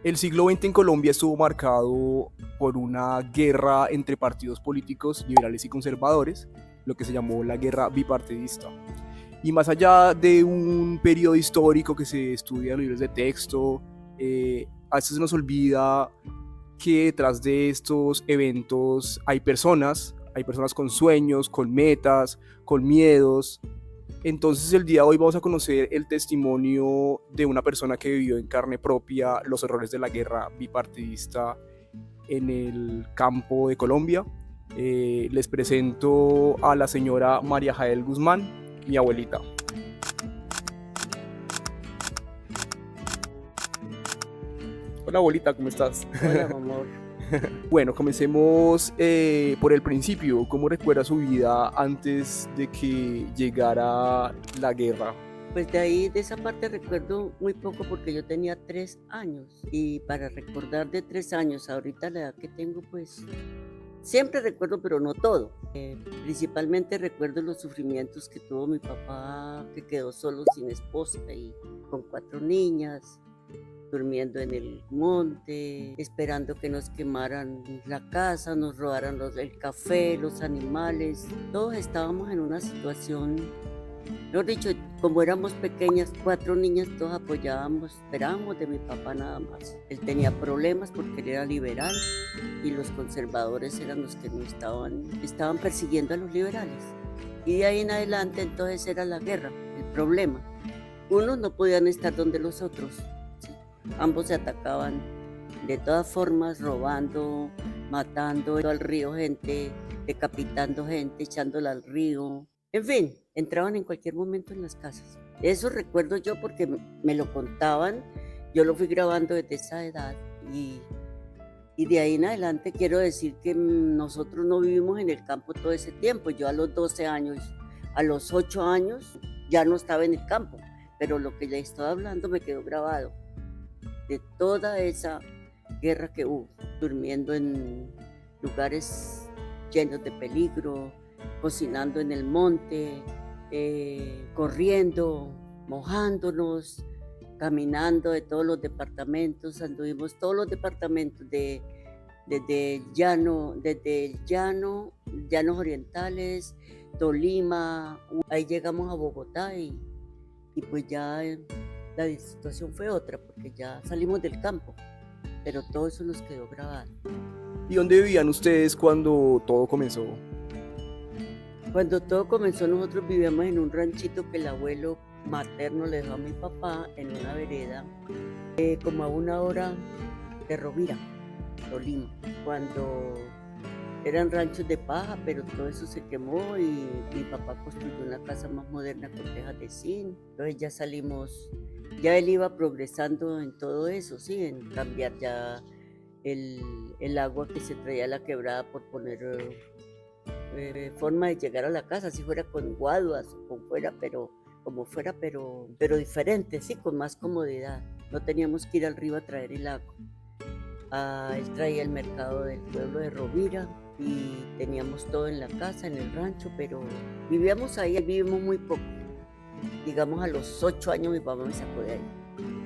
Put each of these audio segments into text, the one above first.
El siglo XX en Colombia estuvo marcado por una guerra entre partidos políticos liberales y conservadores, lo que se llamó la guerra bipartidista. Y más allá de un periodo histórico que se estudia en libros de texto, a veces se nos olvida que detrás de estos eventos hay personas con sueños, con metas, con miedos. Entonces el día de hoy vamos a conocer el testimonio de una persona que vivió en carne propia los horrores de la guerra bipartidista en el campo de Colombia. Les presento a la señora María Jael Guzmán, mi abuelita. Hola abuelita, ¿cómo estás? Hola, mi amor. Bueno, comencemos por el principio. ¿Cómo recuerda su vida antes de que llegara la guerra? Pues de ahí, de esa parte recuerdo muy poco porque yo tenía 3 años y para recordar de 3 años, ahorita la edad que tengo, pues siempre recuerdo, pero no todo. Principalmente recuerdo los sufrimientos que tuvo mi papá, que quedó solo sin esposa y con 4 niñas, durmiendo en el monte, esperando que nos quemaran la casa, nos robaran el café, los animales. Todos estábamos en una situación. Mejor dicho, como éramos pequeñas, 4 niñas, todos apoyábamos, esperábamos de mi papá nada más. Él tenía problemas porque él era liberal y los conservadores eran los que no estaban persiguiendo a los liberales. Y de ahí en adelante entonces era la guerra, el problema. Unos no podían estar donde los otros, ¿sí? Ambos se atacaban de todas formas, robando, matando al río gente, decapitando gente, echándola al río. En fin, entraban en cualquier momento en las casas. Eso recuerdo yo porque me lo contaban, yo lo fui grabando desde esa edad y de ahí en adelante quiero decir que nosotros no vivimos en el campo todo ese tiempo. Yo a los 12 años, a los 8 años ya no estaba en el campo, pero lo que les estoy hablando me quedó grabado de toda esa guerra que hubo, durmiendo en lugares llenos de peligro, cocinando en el monte, corriendo, mojándonos, caminando de todos los departamentos, anduvimos todos los departamentos desde el llano, llanos orientales, Tolima, ahí llegamos a Bogotá y pues ya la situación fue otra porque ya salimos del campo, pero todo eso nos quedó grabado. ¿Y dónde vivían ustedes cuando todo comenzó? Cuando todo comenzó, nosotros vivíamos en un ranchito que el abuelo materno le dejó a mi papá en una vereda, como a 1 hora de Rovira, Tolima. Cuando eran ranchos de paja, pero todo eso se quemó y mi papá construyó una casa más moderna con tejas de zinc. Entonces ya salimos, ya él iba progresando en todo eso, sí, en cambiar ya el agua que se traía a la quebrada por poner forma de llegar a la casa, si fuera con guaduas o con fuera, pero como fuera, pero diferente, sí, con más comodidad. No teníamos que ir al río a traer el agua. Él traía el mercado del pueblo de Rovira y teníamos todo en la casa, en el rancho, pero vivíamos ahí, vivimos muy poco. Digamos a los 8 años mi papá me sacó de ahí,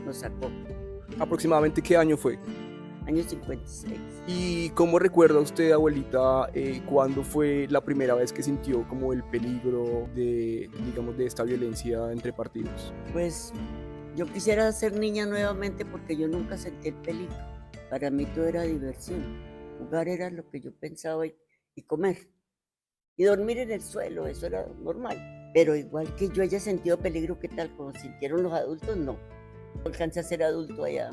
nos sacó, ¿Aproximadamente qué año fue? año 56. ¿Y cómo recuerda usted, abuelita, cuándo fue la primera vez que sintió como el peligro de, digamos, de esta violencia entre partidos? Pues yo quisiera ser niña nuevamente porque yo nunca sentí el peligro. Para mí todo era diversión. Jugar era lo que yo pensaba y comer. Y dormir en el suelo, eso era normal. Pero igual que yo haya sentido peligro, ¿qué tal? Como sintieron los adultos, no. No alcancé a ser adulto allá,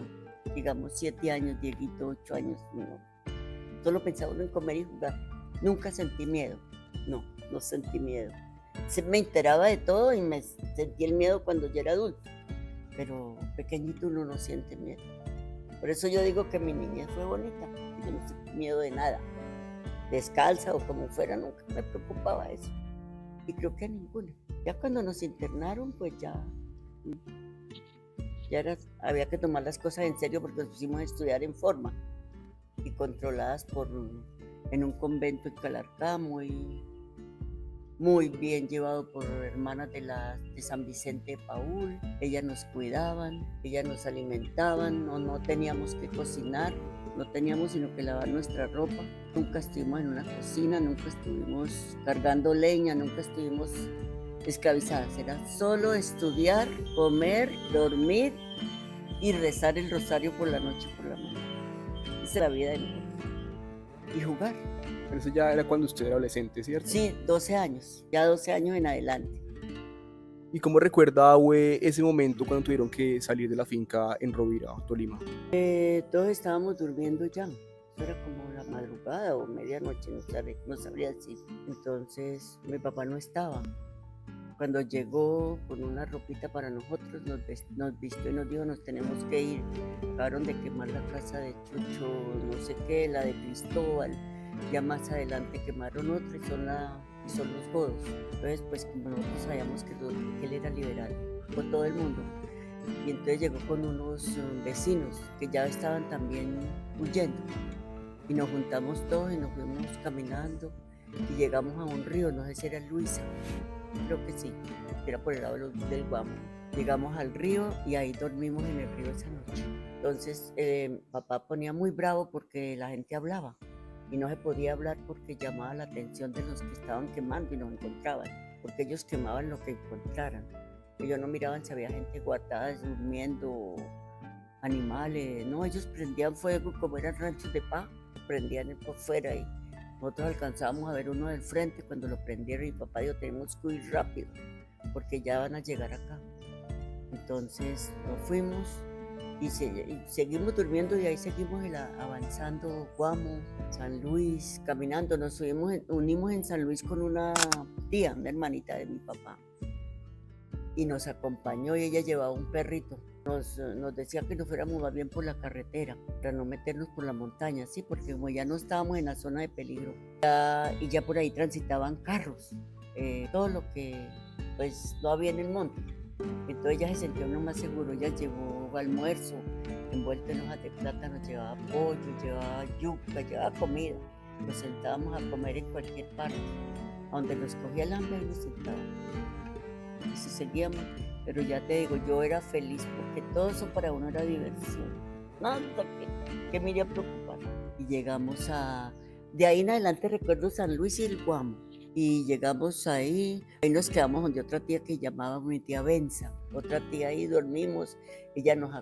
digamos, 7 años, Dieguito, 8 años, no. Solo pensaba uno en comer y jugar. Nunca sentí miedo. No, no sentí miedo. Me enteraba de todo y me sentí el miedo cuando ya era adulto. Pero pequeñito uno no siente miedo. Por eso yo digo que mi niñez fue bonita. Yo no sentí miedo de nada. Descalza o como fuera, nunca me preocupaba eso. Y creo que a ninguna. Ya cuando nos internaron, pues ya había que tomar las cosas en serio porque nos pusimos a estudiar en forma y controladas en un convento en Calarcá muy muy bien llevado por hermanas de San Vicente de Paúl. Ellas nos cuidaban, ellas nos alimentaban, no teníamos que cocinar, no teníamos sino que lavar nuestra ropa. Nunca estuvimos en una cocina, nunca estuvimos cargando leña, nunca estuvimos esclavizadas. Era solo estudiar, comer, dormir y rezar el rosario por la noche y por la mañana. Esa es la vida de nosotros. Y jugar. Pero eso ya era cuando usted era adolescente, ¿cierto? Sí, 12 años, ya 12 años en adelante. ¿Y cómo recuerda, Abue, ese momento cuando tuvieron que salir de la finca en Rovira, Tolima? Todos estábamos durmiendo ya. Eso era como la madrugada o medianoche, no sabría decir. Entonces mi papá no estaba. Cuando llegó con una ropita para nosotros, nos vistió y nos dijo, nos tenemos que ir. Acabaron de quemar la casa de Chucho, no sé qué, la de Cristóbal. Ya más adelante quemaron otra y son los godos. Entonces, pues como nosotros sabíamos que él era liberal, con todo el mundo. Y entonces llegó con unos vecinos que ya estaban también huyendo. Y nos juntamos todos y nos fuimos caminando y llegamos a un río, no sé si era Luisa, creo que sí, era por el lado del Guamo. Llegamos al río y ahí dormimos en el río esa noche. Entonces papá ponía muy bravo porque la gente hablaba y no se podía hablar porque llamaba la atención de los que estaban quemando y nos encontraban, porque ellos quemaban lo que encontraran. Ellos no miraban si había gente guardada, durmiendo, animales, no, ellos prendían fuego como eran ranchos de paz, prendían por fuera y nosotros alcanzábamos a ver uno del frente cuando lo prendieron y papá dijo, tenemos que huir rápido porque ya van a llegar acá. Entonces nos fuimos y seguimos durmiendo y ahí seguimos avanzando, Guamo, San Luis, caminando. Nos unimos en San Luis con una tía, una hermanita de mi papá, y nos acompañó y ella llevaba un perrito. Nos decía que nos fuéramos más bien por la carretera para no meternos por la montaña, sí, porque como ya no estábamos en la zona de peligro y ya por ahí transitaban carros, todo lo que pues no había en el monte. Entonces ella se sentía uno más seguro. Ella llevó almuerzo envuelto en hojas de plátano, llevaba pollo, llevaba yuca, llevaba comida. Nos sentábamos a comer en cualquier parte, a donde nos cogía el hambre y nos sentábamos. Y si seguíamos, pero ya te digo, yo era feliz porque todo eso para uno era diversión. Nada que me iría a preocupar. Y llegamos de ahí en adelante recuerdo San Luis y el Guamo. Y llegamos ahí nos quedamos donde otra tía que llamaba mi tía Benza, otra tía ahí, dormimos, ella nos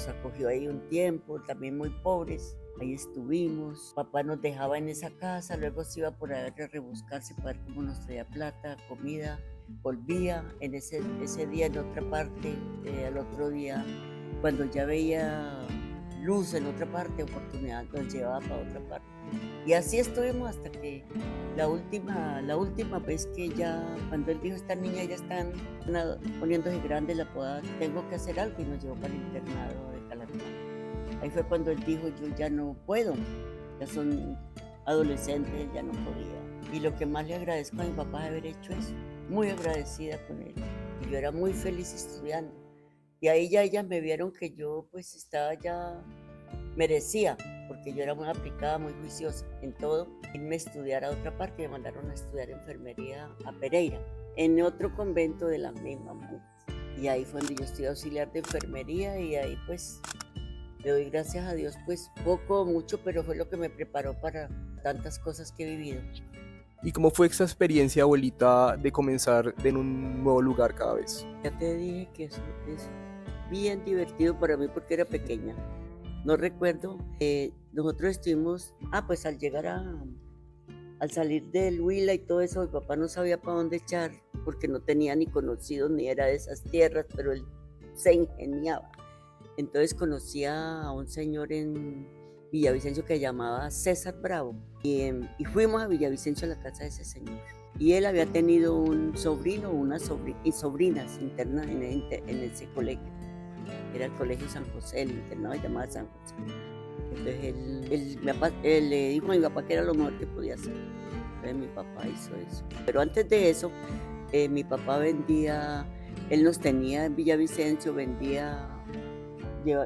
acogió ahí un tiempo, también muy pobres, ahí estuvimos, papá nos dejaba en esa casa, luego se iba por ahí a rebuscarse para ver cómo nos traía plata, comida, volvía en ese día en otra parte, al otro día, cuando ya veía luz en otra parte, oportunidad, nos llevaba para otra parte. Y así estuvimos hasta que la última vez que ya, cuando él dijo, esta niña ya están poniéndose grande, tengo que hacer algo, y nos llevó para el internado de Calatán. Ahí fue cuando él dijo, yo ya no puedo, ya son adolescentes, ya no podía. Y lo que más le agradezco a mi papá de haber hecho eso, muy agradecida con él. Y yo era muy feliz estudiando. Y ahí ya ellas me vieron que yo pues estaba ya, merecía, porque yo era muy aplicada, muy juiciosa en todo, irme a estudiar a otra parte. Me mandaron a estudiar enfermería a Pereira, en otro convento de la misma monjas. Y ahí fue donde yo estudié auxiliar de enfermería y ahí pues le doy gracias a Dios, pues poco o mucho, pero fue lo que me preparó para tantas cosas que he vivido. ¿Y cómo fue esa experiencia, abuelita, de comenzar en un nuevo lugar cada vez? Ya te dije que eso es bien divertido para mí porque era pequeña. No recuerdo, nosotros estuvimos, pues al llegar al salir del Huila y todo eso, mi papá no sabía para dónde echar porque no tenía ni conocidos ni era de esas tierras, pero él se ingeniaba. Entonces conocía a un señor en Villavicencio que llamaba César Bravo y fuimos a Villavicencio a la casa de ese señor. Y él había tenido un sobrino y sobrinas internas en ese colegio. Era el colegio San José, el internado se llamaba San José. Entonces él le dijo a mi papá que era lo mejor que podía hacer. Entonces mi papá hizo eso. Pero antes de eso, mi papá él nos tenía en Villavicencio,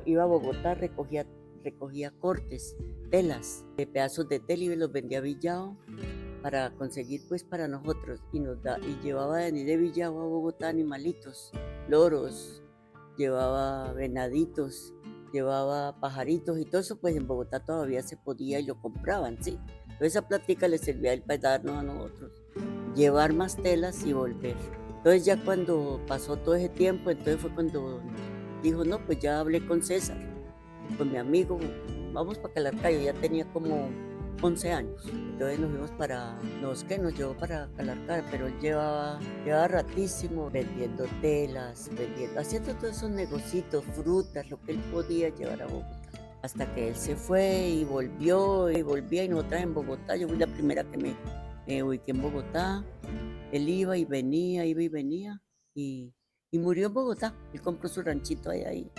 iba a Bogotá, recogía cortes, telas, pedazos de tela y los vendía a Villao para conseguir pues para nosotros y llevaba de venir de Villagua a Bogotá animalitos, loros, llevaba venaditos, llevaba pajaritos y todo eso, pues en Bogotá todavía se podía y lo compraban, ¿sí? Entonces esa plática le servía a él para darnos a nosotros, llevar más telas y volver. Entonces ya cuando pasó todo ese tiempo, entonces fue cuando dijo, no, pues ya hablé con César, con mi amigo, vamos para Calarcayo, ya tenía como 11 años. Entonces nos fuimos nos llevó para Calarcayo, pero él llevaba ratísimo vendiendo telas, haciendo todos esos negocitos, frutas, lo que él podía llevar a Bogotá. Hasta que él se fue y volvía y nosotras en Bogotá. Yo fui la primera que me ubiqué en Bogotá. Él iba y venía y murió en Bogotá. Él compró su ranchito ahí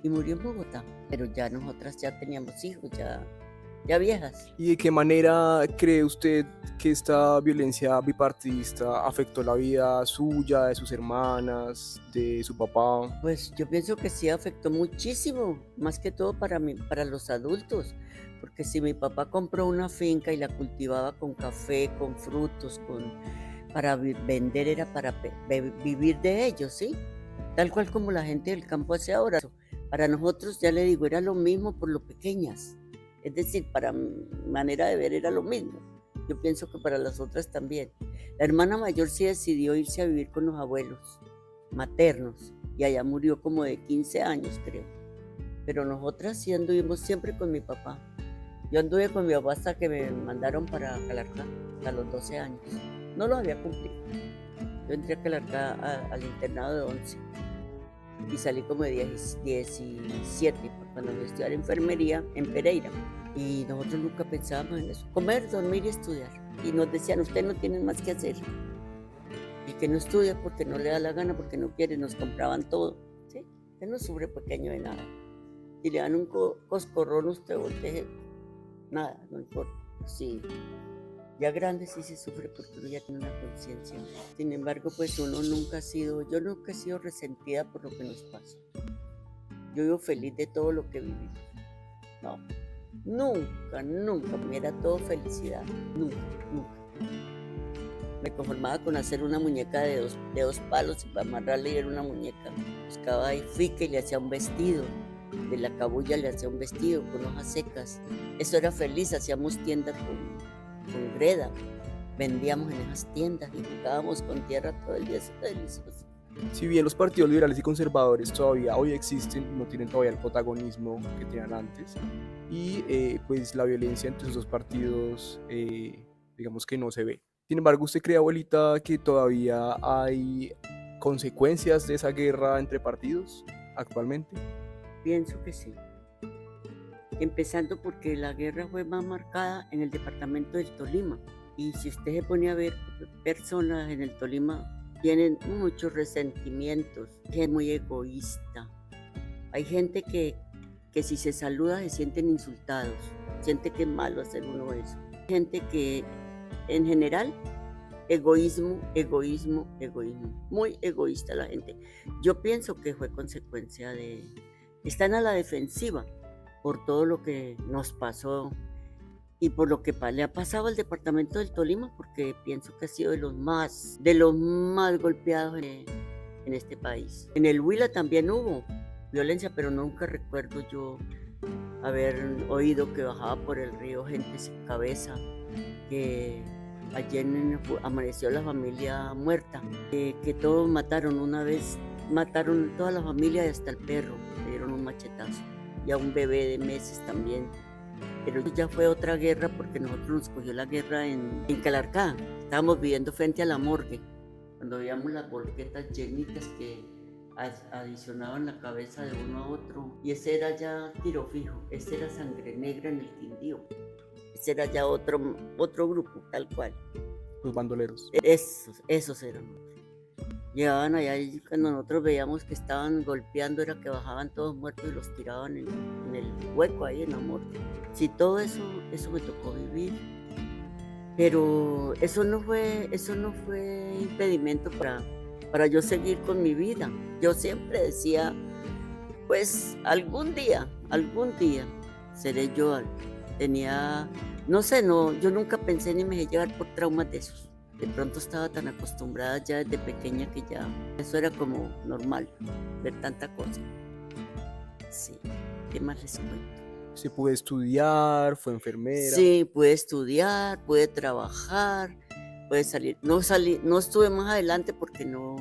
y murió en Bogotá. Pero ya nosotras ya teníamos hijos, ya viejas. ¿Y de qué manera cree usted que esta violencia bipartidista afectó la vida suya, de sus hermanas, de su papá? Pues yo pienso que sí afectó muchísimo, más que todo para los adultos, porque si mi papá compró una finca y la cultivaba con café, con frutos, para vender, era para vivir de ellos, ¿sí? Tal cual como la gente del campo hace ahora. Para nosotros, ya le digo, era lo mismo por lo pequeñas. Es decir, para mi manera de ver era lo mismo. Yo pienso que para las otras también. La hermana mayor sí decidió irse a vivir con los abuelos maternos y allá murió como de 15 años, creo. Pero nosotras sí anduvimos siempre con mi papá. Yo anduve con mi papá hasta que me mandaron para Calarcá, hasta los 12 años. No los había cumplido. Yo entré a Calarcá al internado de 11 y salí como de 17 cuando fui a estudiar enfermería en Pereira. Y nosotros nunca pensábamos en eso. Comer, dormir y estudiar. Y nos decían, ustedes no tienen más que hacer. El que no estudia porque no le da la gana, porque no quiere, nos compraban todo. ¿Sí? Usted no sufre pequeño de nada. Si le dan un coscorrón, usted voltea, nada, no importa. Sí. Ya grande sí se sufre porque uno ya tiene una conciencia. Sin embargo, pues yo nunca he sido resentida por lo que nos pasa. Yo vivo feliz de todo lo que vivimos. No, nunca me era todo felicidad. Nunca. Me conformaba con hacer una muñeca de dos palos y para amarrarle era una muñeca. Buscaba ahí fica y le hacía un vestido. De la cabuya le hacía un vestido con hojas secas. Eso era feliz, hacíamos tiendas con greda. Vendíamos en esas tiendas y jugábamos con tierra todo el día. Eso era delicioso. Si bien los partidos liberales y conservadores todavía hoy existen, no tienen todavía el protagonismo que tenían antes. Y pues la violencia entre esos dos partidos, digamos que no se ve. Sin embargo, ¿usted cree, abuelita, que todavía hay consecuencias de esa guerra entre partidos actualmente? Pienso que sí. Empezando porque la guerra fue más marcada en el departamento del Tolima. Y si usted se pone a ver, personas en el Tolima tienen muchos resentimientos, es muy egoísta. Hay gente que si se saluda se sienten insultados, siente que es malo hacer uno eso. Hay gente que en general, egoísmo, muy egoísta la gente. Yo pienso que fue consecuencia están a la defensiva por todo lo que nos pasó y por lo que le ha pasado al departamento del Tolima, porque pienso que ha sido de los más golpeados en este país. En el Huila también hubo violencia, pero nunca recuerdo yo haber oído que bajaba por el río gente sin cabeza, que ayer amaneció la familia muerta, que todos mataron una vez, mataron toda la familia y hasta el perro, le dieron un machetazo, y a un bebé de meses también. Pero ya fue otra guerra porque nosotros nos cogió la guerra en Calarcá. Estábamos viviendo frente a la morgue, cuando veíamos las volquetas llenitas que adicionaban la cabeza de uno a otro. Y ese era ya tiro fijo, ese era Sangre Negra en el Quindío. Ese era ya otro grupo, tal cual. Los bandoleros. Esos eran. Llegaban allá y cuando nosotros veíamos que estaban golpeando era que bajaban todos muertos y los tiraban en el hueco ahí en la morgue. Sí, todo eso me tocó vivir, pero eso no fue impedimento para yo seguir con mi vida. Yo siempre decía, pues algún día seré yo tenía, no sé, no, yo nunca pensé ni me dejé llevar por traumas de esos. De pronto estaba tan acostumbrada ya desde pequeña que ya eso era como normal, ver tanta cosa. Sí, ¿qué más les cuento? Se pudo estudiar, fue enfermera. Sí, pude estudiar, pude trabajar, pude salir. No salí, no estuve más adelante porque no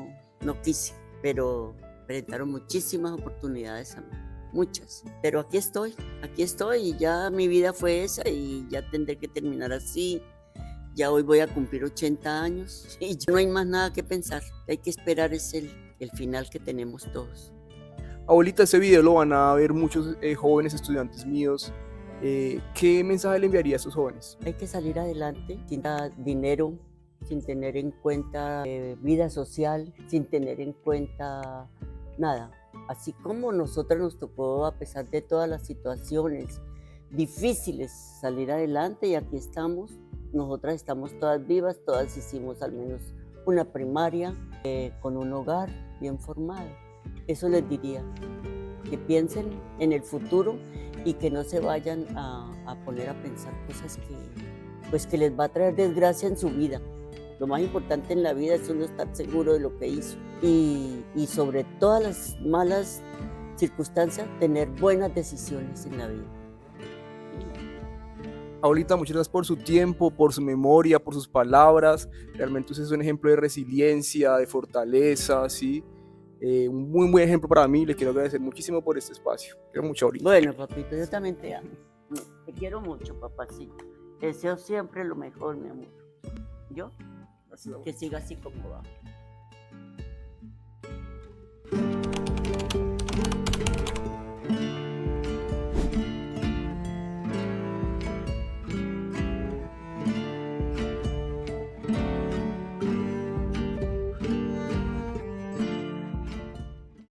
quise, pero presentaron muchísimas oportunidades a mí, muchas. Pero aquí estoy y ya mi vida fue esa y ya tendré que terminar así. Ya hoy voy a cumplir 80 años y ya no hay más nada que pensar. Hay que esperar es el final que tenemos todos. Abuelita, este video lo van a ver muchos jóvenes estudiantes míos. ¿Qué mensaje le enviaría a esos jóvenes? Hay que salir adelante sin dinero, sin tener en cuenta vida social, sin tener en cuenta nada. Así como nosotros nos tocó, a pesar de todas las situaciones difíciles, salir adelante, y aquí estamos. Nosotras estamos todas vivas, todas hicimos al menos una primaria, con un hogar bien formado. Eso les diría, que piensen en el futuro y que no se vayan a poner a pensar cosas que les va a traer desgracia en su vida. Lo más importante en la vida es uno estar seguro de lo que hizo y sobre todas las malas circunstancias tener buenas decisiones en la vida. Abuelita, muchas gracias por su tiempo, por su memoria, por sus palabras. Realmente usted es un ejemplo de resiliencia, de fortaleza, ¿sí? Un muy buen ejemplo para mí. Le quiero agradecer muchísimo por este espacio. Quiero mucho, abuelita. Bueno, papito, yo también te amo. Te quiero mucho, papacito. Deseo siempre lo mejor, mi amor. ¿Yo? Gracias, Que siga así como va.